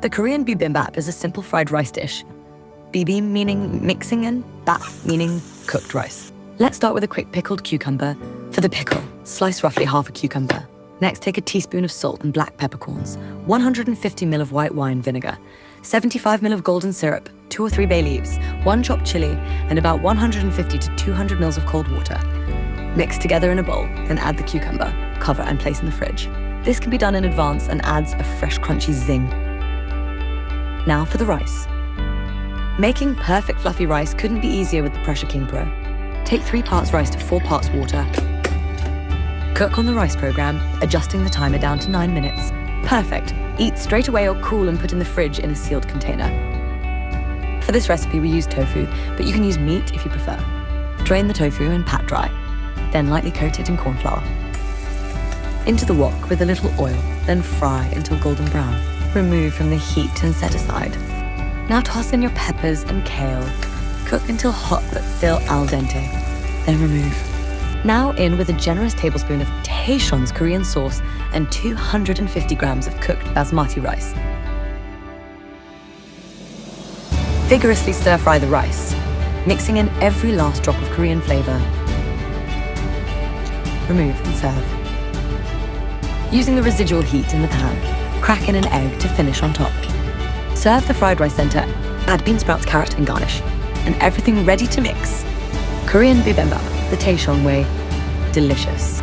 The Korean bibimbap is a simple fried rice dish. Bibi meaning mixing and bap meaning cooked rice. Let's start with a quick pickled cucumber. For the pickle, slice roughly half a cucumber. Next, take a teaspoon of salt and black peppercorns, 150 ml of white wine vinegar, 75 ml of golden syrup, 2 or 3 bay leaves, 1 chopped chili, and about 150 to 200 ml of cold water. Mix together in a bowl, then add the cucumber, cover and place in the fridge. This can be done in advance and adds a fresh, crunchy zing. Now for the rice. Making perfect fluffy rice couldn't be easier with the Pressure King Pro. Take 3 parts rice to 4 parts water. Cook on the rice program, adjusting the timer down to 9 minutes. Perfect. Eat straight away or cool and put in the fridge in a sealed container. For this recipe, we use tofu, but you can use meat if you prefer. Drain the tofu and pat dry. Then lightly coat it in corn flour. Into the wok with a little oil, then fry until golden brown. Remove from the heat and set aside. Now toss in your peppers and kale. Cook until hot but still al dente. Then remove. Now in with a generous tablespoon of Taishon's Korean sauce and 250 grams of cooked basmati rice. Vigorously stir fry the rice, mixing in every last drop of Korean flavor. Remove and serve. Using the residual heat in the pan, crack in an egg to finish on top. Serve the fried rice center, add bean sprouts, carrot, and garnish. And everything ready to mix. Korean bibimbap, the Taishon way. Delicious.